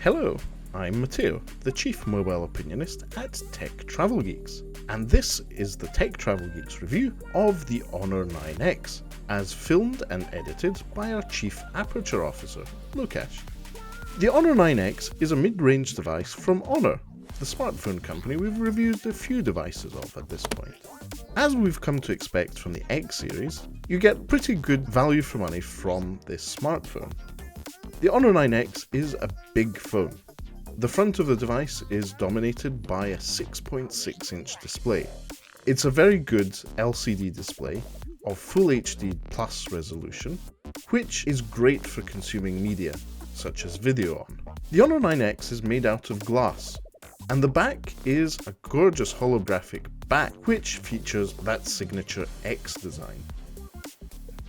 Hello, I'm Matteo, the Chief Mobile Opinionist at Tech Travel Geeks, and this is the Tech Travel Geeks review of the Honor 9X, as filmed and edited by our Chief Aperture Officer, Lukash. The Honor 9X is a mid-range device from Honor, the smartphone company we've reviewed a few devices of at this point. As we've come to expect from the X series, you get pretty good value for money from this smartphone. The Honor 9X is a big phone. The front of the device is dominated by a 6.6-inch display. It's a very good LCD display of Full HD Plus resolution, which is great for consuming media, such as video on. The Honor 9X is made out of glass, and the back is a gorgeous holographic back, which features that signature X design.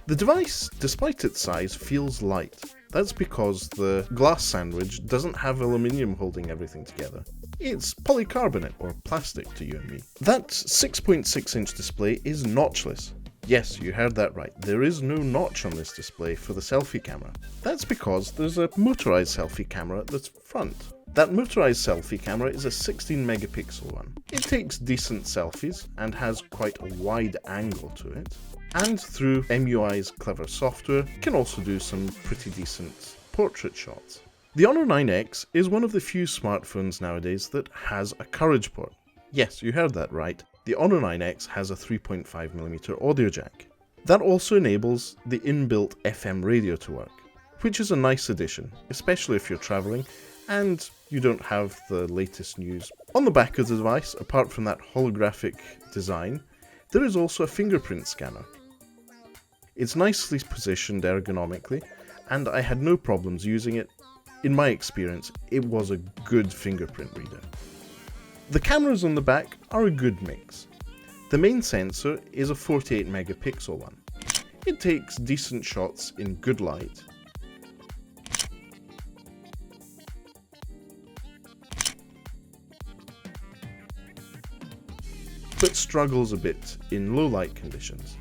The device, despite its size, feels light. That's because the glass sandwich doesn't have aluminium holding everything together. It's polycarbonate or plastic to you and me. That 6.6-inch display is notchless. Yes, you heard that right. There is no notch on this display for the selfie camera. That's because there's a motorized selfie camera at the front. That motorized selfie camera is a 16 megapixel one. It takes decent selfies and has quite a wide angle to it. And through MUI's clever software, can also do some pretty decent portrait shots. The Honor 9X is one of the few smartphones nowadays that has a Courage port. Yes, you heard that right. The Honor 9X has a 3.5mm audio jack. That also enables the inbuilt FM radio to work, which is a nice addition, especially if you're traveling and you don't have the latest news. On the back of the device, apart from that holographic design, there is also a fingerprint scanner. It's nicely positioned ergonomically, and I had no problems using it. In my experience, it was a good fingerprint reader. The cameras on the back are a good mix. The main sensor is a 48 megapixel one. It takes decent shots in good light. But struggles a bit in low light conditions.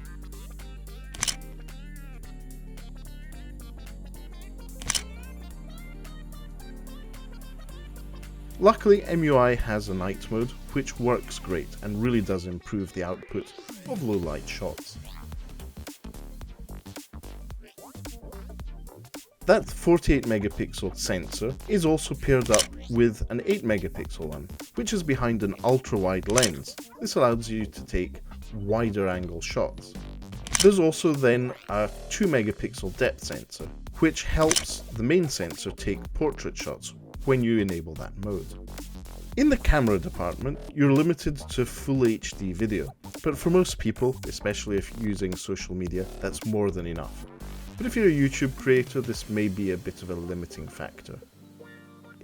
Luckily, MUI has a night mode, which works great and really does improve the output of low light shots. That 48 megapixel sensor is also paired up with an 8 megapixel one, which is behind an ultra wide lens. This allows you to take wider angle shots. There's also then a 2 megapixel depth sensor, which helps the main sensor take portrait shots when you enable that mode. In the camera department, you're limited to full HD video, but for most people, especially if using social media, that's more than enough. But if you're a YouTube creator, this may be a bit of a limiting factor.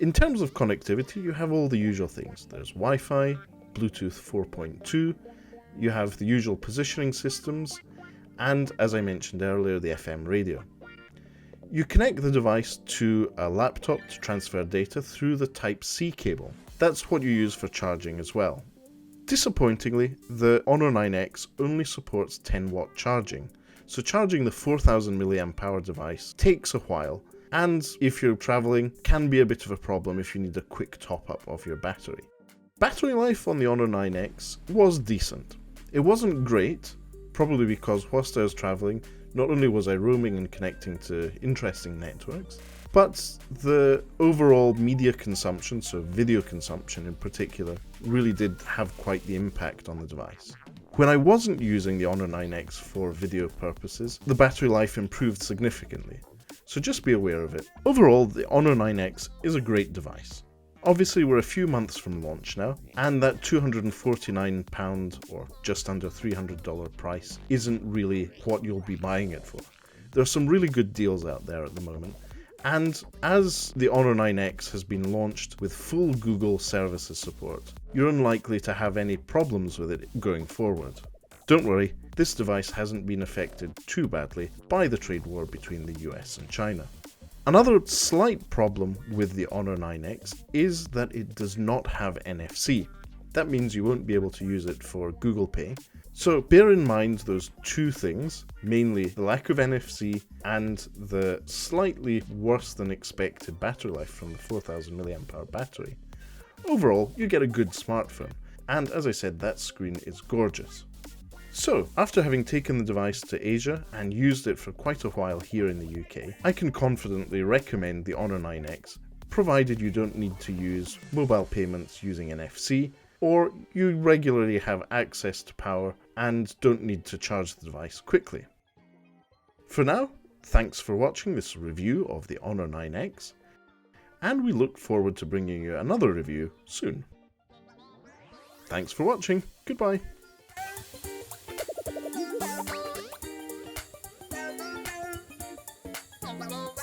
In terms of connectivity, you have all the usual things. There's Wi-Fi, Bluetooth 4.2, you have the usual positioning systems, and as I mentioned earlier, the FM radio. You connect the device to a laptop to transfer data through the Type-C cable. That's what you use for charging as well. Disappointingly, the Honor 9X only supports 10-watt charging, so charging the 4000 mAh device takes a while, and if you're traveling, can be a bit of a problem if you need a quick top-up of your battery. Battery life on the Honor 9X was decent. It wasn't great, probably because whilst I was traveling, not only was I roaming and connecting to interesting networks, but the overall media consumption, so video consumption in particular, really did have quite the impact on the device. When I wasn't using the Honor 9X for video purposes, the battery life improved significantly, so just be aware of it. Overall, the Honor 9X is a great device. Obviously, we're a few months from launch now, and that £249 or just under $300 price isn't really what you'll be buying it for. There are some really good deals out there at the moment, and as the Honor 9X has been launched with full Google services support, you're unlikely to have any problems with it going forward. Don't worry, this device hasn't been affected too badly by the trade war between the US and China. Another slight problem with the Honor 9X is that it does not have NFC. That means you won't be able to use it for Google Pay, So bear in mind those two things, mainly the lack of NFC and the slightly worse than expected battery life from the 4000 mAh battery. Overall, you get a good smartphone, and as I said, that screen is gorgeous. So, after having taken the device to Asia and used it for quite a while here in the UK, I can confidently recommend the Honor 9X, provided you don't need to use mobile payments using NFC, or you regularly have access to power and don't need to charge the device quickly. For now, thanks for watching this review of the Honor 9X, and we look forward to bringing you another review soon. Thanks for watching, goodbye. Bye.